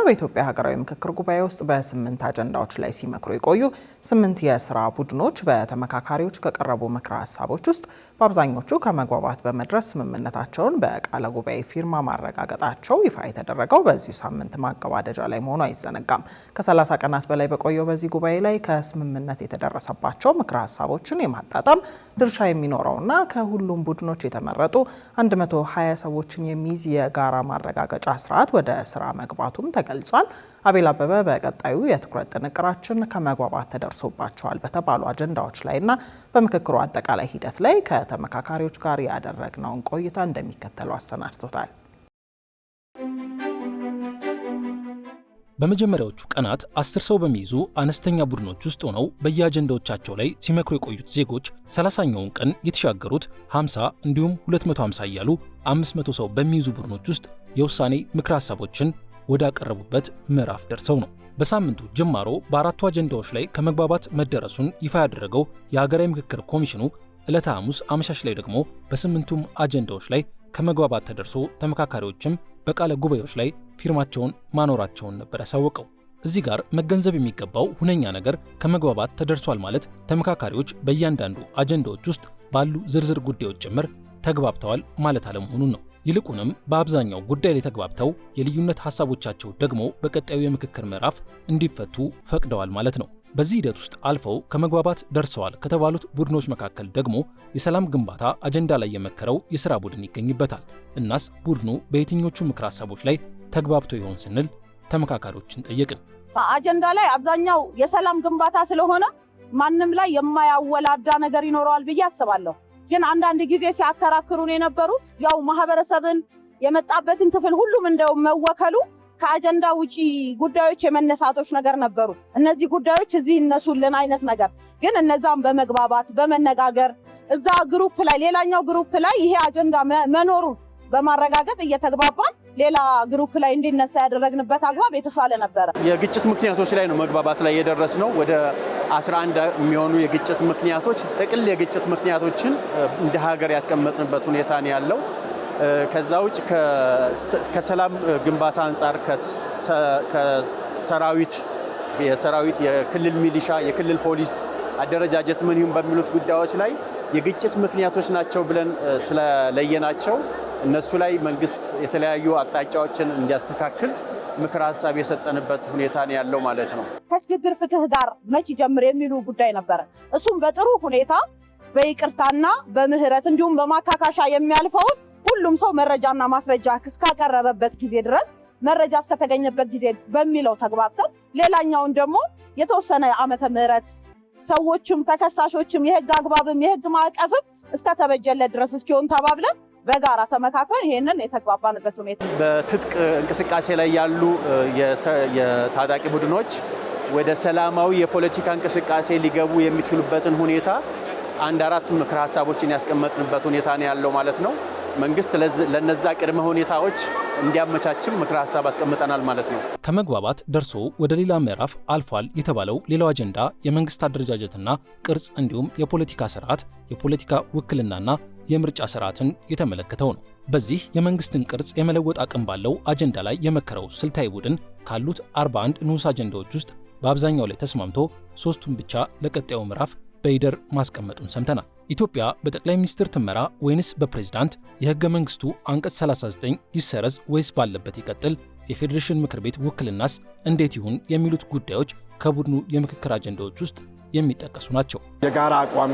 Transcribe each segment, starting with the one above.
በኢትዮጵያ ሀገራዊ ምክክር ጉባኤ ውስጥ በ8 አጀንዳዎች ላይ ሲመክሩ የቆዩ 8 የስራ ቡድኖች በተመካካሪዎች ከቀረቡ ምክረ ሀሳቦች ውስጥ በአብዛኞቹ ከመግባባት በመድረስ ስምምነታቸውን በቃለ ጉባኤ ፊርማ ማረጋገጣቸው ይፋ የተደረገው በዚሁ ሳምንት ማገባደጃ ላይ መሆኑ አይዘነጋም። ከ30 ቀናት በላይ በቆየው በዚህ ጉባኤ ላይ ከስምምነት የተደረሰባቸው ምክረ ሀሳቦችን የማጣጣም ድርሻ የሚኖረውና ከሁሉም ቡድኖች የተመረጡ 120 ሰዎችን የሚይዝ የጋራ ማረጋገጫ ስርዓት ወደ ስራ መግባቱም ተገልጿል። አቤል አበበ በቀጣዩ የትኩረት ጥንቅራችን ከመግባባት ተደርሶባቸዋል በተባሉ አጀንዳዎች ላይና በምክክሩ አጠቃላይ ሂደት ላይ ከተመካካሪዎች ጋር ያደረግነውን ቆይታ እንደሚከተለው አሰናድቶታል። በመጀመሪያዎቹ ቀናት 10 ሰው በሚይዙ አነስተኛ ቡድኖች ውስጥ ሆነው በየአጀንዳዎቻቸው ላይ ሲመክሩ የቆዩት ዜጎች 30ኛውን ቀን የተሻገሩት 50 እንዲሁም 250 እያሉ 500 ሰው በሚይዙ ቡድኖች ውስጥ የውሳኔ ምክረ ሀሳቦችን ወዳቀረቡበት ምዕራፍ ደርሰው ነው። በሳምንቱ ጅማሮ በአራቱ አጀንዳዎች ላይ ከመግባባት መደረሱን ይፋ ያደረገው የሀገራዊ ምክክር ኮሚሽኑ ዕለተ ሐሙስ አመሻሽ ላይ ደግሞ በ8ቱም አጀንዳዎች ላይ ከመግባባት ተደርሶ ተመካካሪዎችም በቃለ ጉባኤዎች ላይ ፊርማቸውን ማኖራቸውን ነበር ያሳወቀው። እዚህ ጋር መገንዘብ የሚገባው ሁነኛ ነገር ከመግባባት ተደርሷል ማለት ተመካካሪዎች በእያንዳንዱ አጀንዳዎች ውስጥ ባሉ ዝርዝር ጉዳዮች ጭምር ተግባብተዋል ማለት አለመሆኑን ነው። ይልቁንም በአብዛኛው ጉዳይ ላይ ተግባብተው የልዩነት ሐሳቦቻቸው ደግሞ በቀጣዩ የምክክር ምዕራፍ እንዲፈቱ ፈቅደዋል ማለት ነው። በዚህ ሂደት ውስጥ አልፈው ከመግባባት ደርሰዋል ከተባሉት ቡድኖች መካከል ደግሞ የሰላም ግንባታ አጀንዳ ላይ የመከረው የሥራ ቡድን ይገኝበታል። እናስ ቡድኑ በየትኞቹ ምክረ ሐሳቦች ላይ ተግባብቶ ይሆን ስንል ተመካካሪዎችን ጠየቅን። አጀንዳ ላይ አብዛኛው የሰላም ግንባታ ስለሆነ ማንም ላይ የማያወላዳ ነገር ይኖረዋል ብዬ አስባለሁ። ግን አንዳንድ ጊዜ ሲያከራክሩን የነበሩት ያው ማህበረሰብን የመጣበትን ክፍል ሁሉም እንደው መወከሉ ከአጀንዳ ውጪ ጉዳዮች የመነሳቶች ነገር ነበሩ። እነዚህ ጉዳዮች እዚህ እነሱልን አይነት ነገር ግን እነዛም በመግባባት በመነጋገር እዛ ግሩፕ ላይ ሌላኛው ግሩፕ ላይ ይሄ አጀንዳ መኖሩን በማረጋገጥ እየተግባባን ሌላ ግሩፕ ላይ እንዲነሳ ያደረግንበት አግባብ የተሻለ ነበረ። የግጭት ምክንያቶች ላይ ነው መግባባት ላይ የደረስነው። ወደ 11 የሚሆኑ የግጭት ምክንያቶች ጥቅል የግጭት ምክንያቶችን እንደ ሀገር ያስቀመጥንበት ሁኔታ ነው ያለው። ከዛ ውጭ ከሰላም ግንባታ አንጻር ከሰራዊት የክልል ሚሊሻ የክልል ፖሊስ አደረጃጀት ምን ይሁን በሚሉት ጉዳዮች ላይ የግጭት ምክንያቶች ናቸው ብለን ስለለየናቸው እነሱ ላይ መንግስት የተለያዩ አቅጣጫዎችን እንዲያስተካክል ምክር ሀሳብ የሰጠንበት ሁኔታ ነው ያለው ማለት ነው። ከሽግግር ፍትህ ጋር መቼ ጀምር የሚሉ ጉዳይ ነበረ። እሱም በጥሩ ሁኔታ በይቅርታና በምህረት እንዲሁም በማካካሻ የሚያልፈውን ሁሉም ሰው መረጃና ማስረጃ እስካቀረበበት ጊዜ ድረስ መረጃ እስከተገኘበት ጊዜ በሚለው ተግባብተን ሌላኛውን ደግሞ የተወሰነ ዓመተ ምህረት ሰዎችም ተከሳሾችም የህግ አግባብም የህግ ማዕቀፍም እስከተበጀለት ድረስ እስኪሆን ተባብለን በጋራ ተመካክረን ይሄንን የተግባባንበት ሁኔታ። በትጥቅ እንቅስቃሴ ላይ ያሉ የታጣቂ ቡድኖች ወደ ሰላማዊ የፖለቲካ እንቅስቃሴ ሊገቡ የሚችሉበትን ሁኔታ 4 ምክረ ሀሳቦችን ያስቀመጥንበት ሁኔታ ነው ያለው ማለት ነው። መንግስት ለነዛ ቅድመ ሁኔታዎች እንዲያመቻችም ምክረ ሀሳብ አስቀምጠናል ማለት ነው። ከመግባባት ደርሶ ወደ ሌላ ምዕራፍ አልፏል የተባለው ሌላው አጀንዳ የመንግስት አደረጃጀትና ቅርጽ እንዲሁም የፖለቲካ ስርዓት፣ የፖለቲካ ውክልናና የምርጫ ስርዓትን የተመለከተው ነው። በዚህ የመንግስትን ቅርጽ የመለወጥ አቅም ባለው አጀንዳ ላይ የመከረው ስልታዊ ቡድን ካሉት 41 ንዑስ አጀንዳዎች ውስጥ በአብዛኛው ላይ ተስማምቶ 3ቱን ብቻ ለቀጣዩ ምዕራፍ በይደር ማስቀመጡን ሰምተናል። ኢትዮጵያ በጠቅላይ ሚኒስትር ትመራ ወይንስ በፕሬዝዳንት? የህገ መንግስቱ አንቀጽ 39 ይሰረዝ ወይስ ባለበት ይቀጥል? የፌዴሬሽን ምክር ቤት ውክልናስ እንዴት ይሁን? የሚሉት ጉዳዮች ከቡድኑ የምክክር አጀንዳዎች ውስጥ የሚጠቀሱ ናቸው። የጋራ አቋም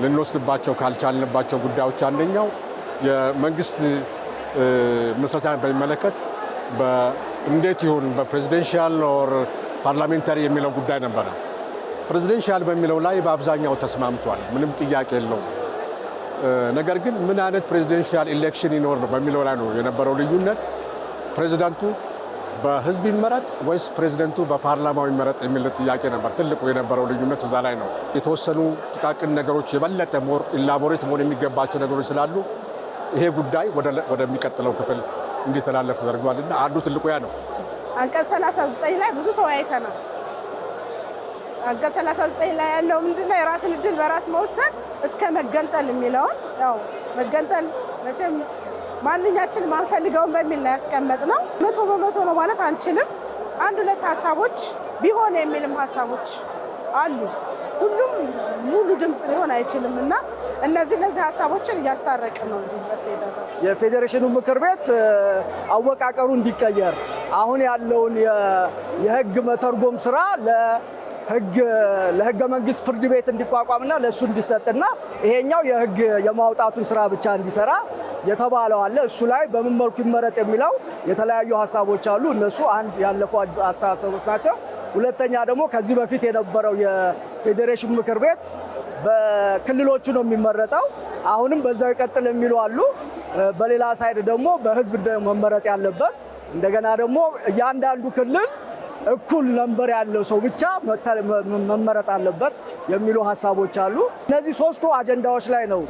ልንወስድባቸው ካልቻልንባቸው ጉዳዮች አንደኛው የመንግስት መስረታን በሚመለከት እንዴት ይሁን በፕሬዚደንሻል ኦር ፓርላሜንታሪ የሚለው ጉዳይ ነበረ። ፕሬዚደንሻል በሚለው ላይ በአብዛኛው ተስማምቷል፣ ምንም ጥያቄ የለውም። ነገር ግን ምን አይነት ፕሬዚደንሻል ኢሌክሽን ይኖር ነው በሚለው ላይ ነው የነበረው ልዩነት። ፕሬዚዳንቱ በህዝብ ይመረጥ ወይስ ፕሬዚደንቱ በፓርላማው ይመረጥ የሚል ጥያቄ ነበር። ትልቁ የነበረው ልዩነት እዛ ላይ ነው። የተወሰኑ ጥቃቅን ነገሮች የበለጠ ሞር ኢላቦሬት መሆን የሚገባቸው ነገሮች ስላሉ ይሄ ጉዳይ ወደሚቀጥለው ክፍል እንዲተላለፍ ተደርጓልና አንዱ ትልቁ ያ ነው። አንቀጽ 39 ላይ ብዙ ተወያይተናል። አንቀጽ 39 ላይ ያለው ምንድነው? የራስን እድል በራስ መወሰን እስከ መገንጠል የሚለውን ያው መገንጠል መቼም ማንኛችን ማንፈልገውን በሚል ላይ ያስቀመጥነው 100% ነው ማለት አንችልም። አንድ ሁለት ሀሳቦች ቢሆን የሚልም ሀሳቦች አሉ። ሁሉም ሙሉ ድምጽ ሊሆን አይችልም እና እነዚህ ሀሳቦችን እያስታረቅን ነው እዚህ ድረስ የደረሰው። የፌዴሬሽኑ ምክር ቤት አወቃቀሩ እንዲቀየር አሁን ያለውን የህግ መተርጎም ስራ ለህገ መንግስት ፍርድ ቤት እንዲቋቋምና ለሱ እንዲሰጥና ይሄኛው የህግ የማውጣቱን ስራ ብቻ እንዲሰራ የተባለው አለ። እሱ ላይ በምን መልኩ ይመረጥ የሚለው የተለያዩ ሀሳቦች አሉ። እነሱ አንድ ያለፉ አስተሳሰቦች ናቸው። ሁለተኛ ደግሞ ከዚህ በፊት የነበረው የፌዴሬሽን ምክር ቤት በክልሎቹ ነው የሚመረጠው። አሁንም በዛው ይቀጥል የሚሉ አሉ። በሌላ ሳይድ ደግሞ በህዝብ መመረጥ ያለበት እንደገና ደግሞ እያንዳንዱ ክልል እኩል ነንበር ያለው ሰው ብቻ መመረጥ አለበት የሚሉ ሀሳቦች አሉ። እነዚህ ሶስቱ አጀንዳዎች ላይ ነው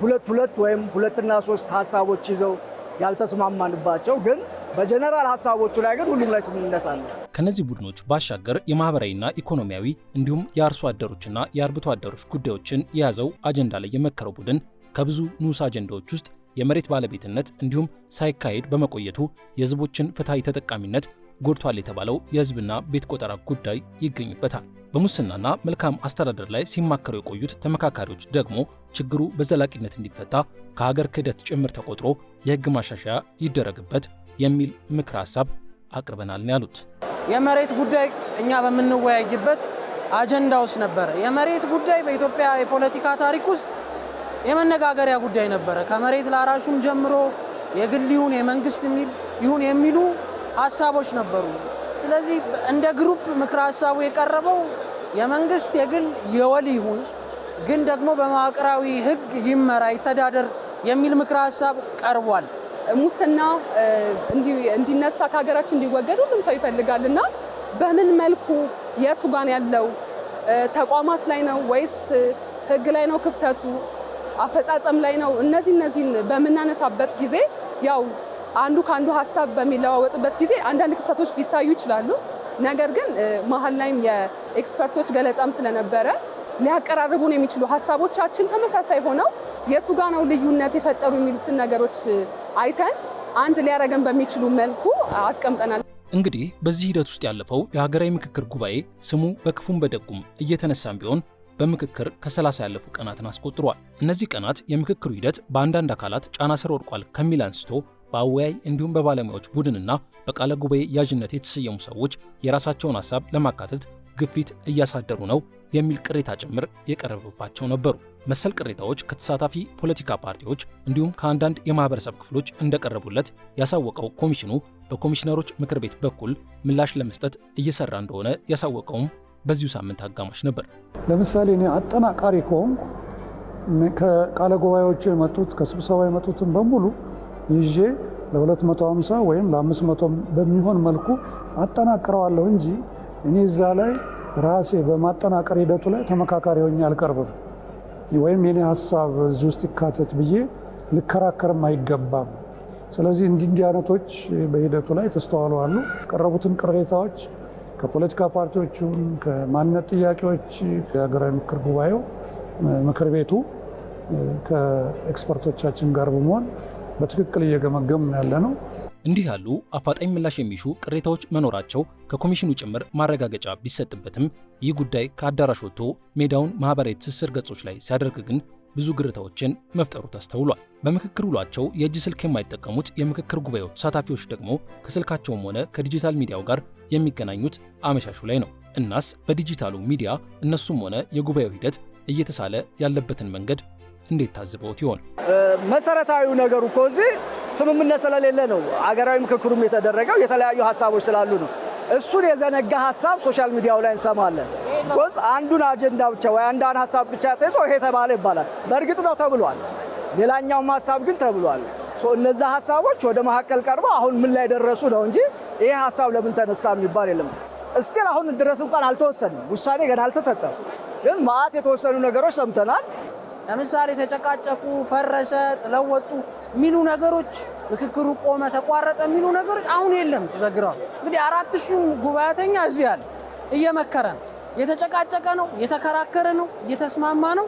ሁለት ወይም ሁለትና ሶስት ሀሳቦች ይዘው ያልተስማማንባቸው፣ ግን በጀነራል ሀሳቦቹ ላይ ግን ሁሉም ላይ ስምምነት አለ። ከነዚህ ቡድኖች ባሻገር የማህበራዊና ኢኮኖሚያዊ እንዲሁም የአርሶ አደሮችና የአርብቶ አደሮች ጉዳዮችን የያዘው አጀንዳ ላይ የመከረው ቡድን ከብዙ ንዑስ አጀንዳዎች ውስጥ የመሬት ባለቤትነት እንዲሁም ሳይካሄድ በመቆየቱ የህዝቦችን ፍትሃዊ ተጠቃሚነት ጎድቷል የተባለው የህዝብና ቤት ቆጠራ ጉዳይ ይገኝበታል። በሙስናና መልካም አስተዳደር ላይ ሲማከሩ የቆዩት ተመካካሪዎች ደግሞ ችግሩ በዘላቂነት እንዲፈታ ከሀገር ክህደት ጭምር ተቆጥሮ የህግ ማሻሻያ ይደረግበት የሚል ምክረ ሀሳብ አቅርበናል ነው ያሉት። የመሬት ጉዳይ እኛ በምንወያይበት አጀንዳ ውስጥ ነበረ። የመሬት ጉዳይ በኢትዮጵያ የፖለቲካ ታሪክ ውስጥ የመነጋገሪያ ጉዳይ ነበረ። ከመሬት ላራሹም ጀምሮ የግል ይሁን የመንግስት ይሁን የሚሉ ሀሳቦች ነበሩ። ስለዚህ እንደ ግሩፕ ምክረ ሀሳቡ የቀረበው የመንግስት የግል የወል ይሁን ግን ደግሞ በመዋቅራዊ ህግ ይመራ ይተዳደር የሚል ምክረ ሀሳብ ቀርቧል። ሙስና እንዲነሳ ከሀገራችን እንዲወገድ ሁሉም ሰው ይፈልጋልና በምን መልኩ የቱ ጋር ያለው ተቋማት ላይ ነው ወይስ ህግ ላይ ነው ክፍተቱ፣ አፈጻጸም ላይ ነው? እነዚህን በምናነሳበት ጊዜ ያው አንዱ ከአንዱ ሀሳብ በሚለዋወጥበት ጊዜ አንዳንድ ክፍተቶች ሊታዩ ይችላሉ። ነገር ግን መሀል ላይም የኤክስፐርቶች ገለጻም ስለነበረ ሊያቀራርቡን የሚችሉ ሀሳቦቻችን ተመሳሳይ ሆነው የቱ ጋ ነው ልዩነት የፈጠሩ የሚሉትን ነገሮች አይተን አንድ ሊያረገን በሚችሉ መልኩ አስቀምጠናል። እንግዲህ በዚህ ሂደት ውስጥ ያለፈው የሀገራዊ ምክክር ጉባኤ ስሙ በክፉም በደጉም እየተነሳም ቢሆን በምክክር ከ30 ያለፉ ቀናትን አስቆጥሯል። እነዚህ ቀናት የምክክሩ ሂደት በአንዳንድ አካላት ጫና ስር ወድቋል ከሚል አንስቶ በአወያይ እንዲሁም በባለሙያዎች ቡድንና በቃለ ጉባኤ ያዥነት የተሰየሙ ሰዎች የራሳቸውን ሀሳብ ለማካተት ግፊት እያሳደሩ ነው የሚል ቅሬታ ጭምር የቀረበባቸው ነበሩ። መሰል ቅሬታዎች ከተሳታፊ ፖለቲካ ፓርቲዎች እንዲሁም ከአንዳንድ የማህበረሰብ ክፍሎች እንደቀረቡለት ያሳወቀው ኮሚሽኑ በኮሚሽነሮች ምክር ቤት በኩል ምላሽ ለመስጠት እየሰራ እንደሆነ ያሳወቀውም በዚሁ ሳምንት አጋማሽ ነበር። ለምሳሌ እኔ አጠናቃሪ ከሆንኩ ከቃለ ጉባኤዎች የመጡት ከስብሰባ የመጡትን በሙሉ ይዤ ለ250 ወይም ለ500 በሚሆን መልኩ አጠናቅረዋለሁ እንጂ እኔ እዛ ላይ ራሴ በማጠናቀር ሂደቱ ላይ ተመካካሪ ሆኜ አልቀርብም፣ ወይም የኔ ሀሳብ እዚህ ውስጥ ይካተት ብዬ ልከራከርም አይገባም። ስለዚህ እንዲህ አይነቶች በሂደቱ ላይ ተስተዋሉ አሉ። የቀረቡትን ቅሬታዎች ከፖለቲካ ፓርቲዎቹን ከማንነት ጥያቄዎች የሀገራዊ ምክር ጉባኤው ምክር ቤቱ ከኤክስፐርቶቻችን ጋር በመሆን በትክክል እየገመገምን ያለ ነው። እንዲህ ያሉ አፋጣኝ ምላሽ የሚሹ ቅሬታዎች መኖራቸው ከኮሚሽኑ ጭምር ማረጋገጫ ቢሰጥበትም ይህ ጉዳይ ከአዳራሽ ወጥቶ ሜዳውን ማህበራዊ ትስስር ገጾች ላይ ሲያደርግ ግን ብዙ ግርታዎችን መፍጠሩ ተስተውሏል። በምክክር ውሏቸው የእጅ ስልክ የማይጠቀሙት የምክክር ጉባኤው ተሳታፊዎች ደግሞ ከስልካቸውም ሆነ ከዲጂታል ሚዲያው ጋር የሚገናኙት አመሻሹ ላይ ነው። እናስ በዲጂታሉ ሚዲያ እነሱም ሆነ የጉባኤው ሂደት እየተሳለ ያለበትን መንገድ እንዴት ታዝበውት ይሆን? መሰረታዊው ነገሩ እኮ እዚህ ስምምነት ስለሌለ ነው አገራዊ ምክክሩም የተደረገው የተለያዩ ሀሳቦች ስላሉ ነው። እሱን የዘነጋ ሀሳብ ሶሻል ሚዲያው ላይ እንሰማለን። ኮዝ አንዱን አጀንዳ ብቻ ወይ አንዳን ሀሳብ ብቻ ተይዞ ይሄ ተባለ ይባላል። በእርግጥ ነው ተብሏል። ሌላኛውም ሀሳብ ግን ተብሏል። እነዛ ሀሳቦች ወደ መካከል ቀርበው አሁን ምን ላይ ደረሱ ነው እንጂ ይሄ ሀሳብ ለምን ተነሳ የሚባል የለም። እስቲል አሁን ድረስ እንኳን አልተወሰንም፣ ውሳኔ ገና አልተሰጠም። ግን ማአት የተወሰኑ ነገሮች ሰምተናል። ለምሳሌ ተጨቃጨቁ፣ ፈረሰ፣ ጥለው ወጡ የሚሉ ነገሮች፣ ምክክሩ ቆመ፣ ተቋረጠ የሚሉ ነገሮች አሁን የለም፣ ተዘግረዋል። እንግዲህ 4000 ጉባኤተኛ እዚህ ያለ እየመከረ ነው፣ የተጨቃጨቀ ነው፣ የተከራከረ ነው፣ እየተስማማ ነው።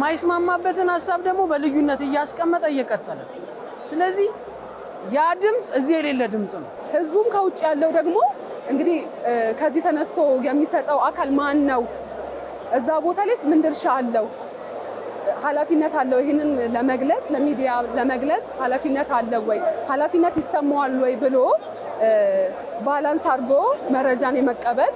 ማይስማማበትን ሀሳብ ደግሞ በልዩነት እያስቀመጠ እየቀጠለ። ስለዚህ ያ ድምፅ እዚህ የሌለ ድምፅ ነው። ህዝቡም ከውጭ ያለው ደግሞ እንግዲህ ከዚህ ተነስቶ የሚሰጠው አካል ማን ነው? እዛ ቦታ ላይ ምን ድርሻ አለው? ኃላፊነት አለው? ይህንን ለመግለጽ ለሚዲያ ለመግለጽ ኃላፊነት አለው ወይ? ኃላፊነት ይሰማዋል ወይ ብሎ ባላንስ አድርጎ መረጃን የመቀበል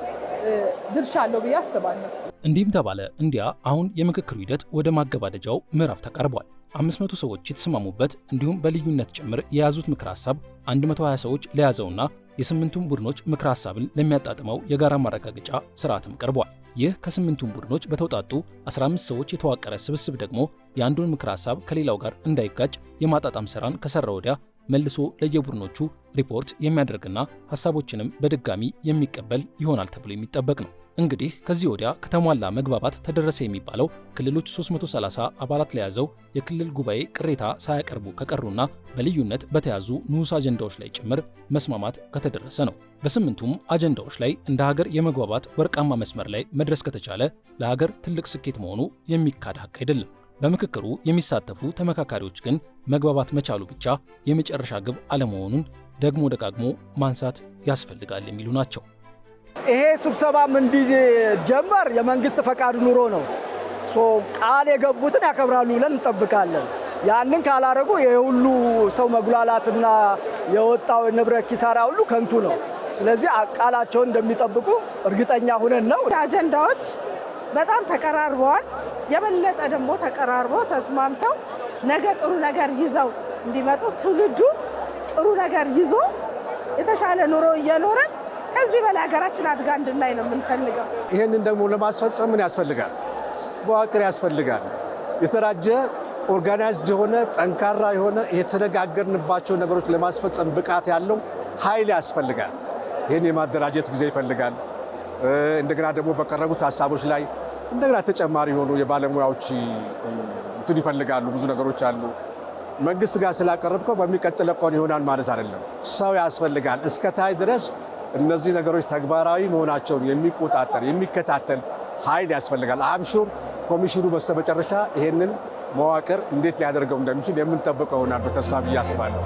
ድርሻ አለው ብዬ አስባለሁ። እንዲህም ተባለ እንዲያ አሁን የምክክሩ ሂደት ወደ ማገባደጃው ምዕራፍ ተቃርቧል። 500 ሰዎች የተስማሙበት እንዲሁም በልዩነት ጭምር የያዙት ምክር ሐሳብ 120 ሰዎች ለያዘውና የስምንቱም ቡድኖች ምክር ሐሳብን ለሚያጣጥመው የጋራ ማረጋገጫ ስርዓትም ቀርቧል። ይህ ከስምንቱም ቡድኖች በተውጣጡ 15 ሰዎች የተዋቀረ ስብስብ ደግሞ የአንዱን ምክር ሐሳብ ከሌላው ጋር እንዳይጋጭ የማጣጣም ስራን ከሰራ ወዲያ መልሶ ለየቡድኖቹ ሪፖርት የሚያደርግና ሐሳቦችንም በድጋሚ የሚቀበል ይሆናል ተብሎ የሚጠበቅ ነው። እንግዲህ ከዚህ ወዲያ ከተሟላ መግባባት ተደረሰ የሚባለው ክልሎች 330 አባላት ለያዘው የክልል ጉባኤ ቅሬታ ሳያቀርቡ ከቀሩና በልዩነት በተያዙ ንዑስ አጀንዳዎች ላይ ጭምር መስማማት ከተደረሰ ነው። በስምንቱም አጀንዳዎች ላይ እንደ ሀገር የመግባባት ወርቃማ መስመር ላይ መድረስ ከተቻለ ለሀገር ትልቅ ስኬት መሆኑ የሚካድ ሀቅ አይደለም። በምክክሩ የሚሳተፉ ተመካካሪዎች ግን መግባባት መቻሉ ብቻ የመጨረሻ ግብ አለመሆኑን ደግሞ ደጋግሞ ማንሳት ያስፈልጋል የሚሉ ናቸው። ይሄ ስብሰባም እንዲጀመር የመንግስት ፈቃድ ኑሮ ነው። ቃል የገቡትን ያከብራሉ ብለን እንጠብቃለን። ያንን ካላረጉ የሁሉ ሰው መጉላላትና የወጣው ንብረት ኪሳራ ሁሉ ከንቱ ነው። ስለዚህ ቃላቸውን እንደሚጠብቁ እርግጠኛ ሆነን ነው። አጀንዳዎች በጣም ተቀራርበዋል። የበለጠ ደግሞ ተቀራርበው ተስማምተው ነገ ጥሩ ነገር ይዘው እንዲመጡ ትውልዱ ጥሩ ነገር ይዞ የተሻለ ኑሮ እየኖረን ከዚህ በላይ ሀገራችን አድጋ እንድናይ ነው የምንፈልገው። ይህንን ደግሞ ለማስፈጸም ምን ያስፈልጋል? መዋቅር ያስፈልጋል። የተደራጀ ኦርጋናይዝድ የሆነ ጠንካራ የሆነ የተነጋገርንባቸው ነገሮች ለማስፈጸም ብቃት ያለው ኃይል ያስፈልጋል። ይህን የማደራጀት ጊዜ ይፈልጋል። እንደገና ደግሞ በቀረቡት ሀሳቦች ላይ እንደገና ተጨማሪ የሆኑ የባለሙያዎች እንትን ይፈልጋሉ። ብዙ ነገሮች አሉ። መንግስት ጋር ስላቀረብከው በሚቀጥለው ቀን ይሆናል ማለት አይደለም። ሰው ያስፈልጋል። እስከታይ ድረስ እነዚህ ነገሮች ተግባራዊ መሆናቸውን የሚቆጣጠር የሚከታተል ኃይል ያስፈልጋል። አምሹር ኮሚሽኑ በስተመጨረሻ ይሄንን መዋቅር እንዴት ሊያደርገው እንደሚችል የምንጠብቀው ይሆናል በተስፋ ብዬ አስባለሁ።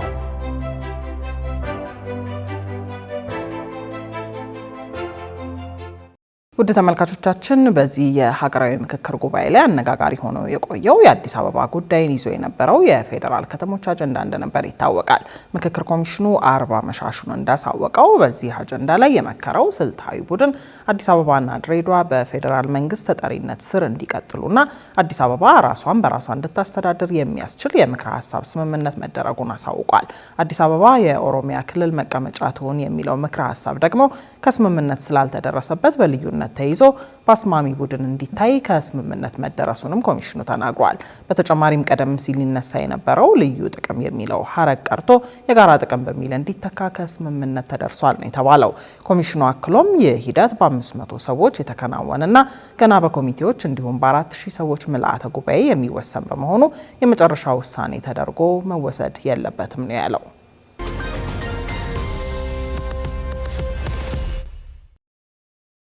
ውድ ተመልካቾቻችን በዚህ የሀገራዊ ምክክር ጉባኤ ላይ አነጋጋሪ ሆኖ የቆየው የአዲስ አበባ ጉዳይን ይዞ የነበረው የፌዴራል ከተሞች አጀንዳ እንደነበር ይታወቃል። ምክክር ኮሚሽኑ አርብ አመሻሹን እንዳሳወቀው በዚህ አጀንዳ ላይ የመከረው ስልታዊ ቡድን አዲስ አበባና ድሬዳዋ በፌዴራል መንግስት ተጠሪነት ስር እንዲቀጥሉና አዲስ አበባ ራሷን በራሷ እንድታስተዳድር የሚያስችል የምክረ ሀሳብ ስምምነት መደረጉን አሳውቋል። አዲስ አበባ የኦሮሚያ ክልል መቀመጫ ትሁን የሚለው ምክረ ሀሳብ ደግሞ ከስምምነት ስላልተደረሰበት በልዩነት ተይዞ በአስማሚ ቡድን እንዲታይ ከስምምነት መደረሱንም ኮሚሽኑ ተናግሯል። በተጨማሪም ቀደም ሲል ሊነሳ የነበረው ልዩ ጥቅም የሚለው ሀረግ ቀርቶ የጋራ ጥቅም በሚል እንዲተካ ከስምምነት ተደርሷል ነው የተባለው። ኮሚሽኑ አክሎም ይህ ሂደት በ500 ሰዎች የተከናወነና ገና በኮሚቴዎች እንዲሁም በ4000 ሰዎች ምልአተ ጉባኤ የሚወሰን በመሆኑ የመጨረሻ ውሳኔ ተደርጎ መወሰድ የለበትም ነው ያለው።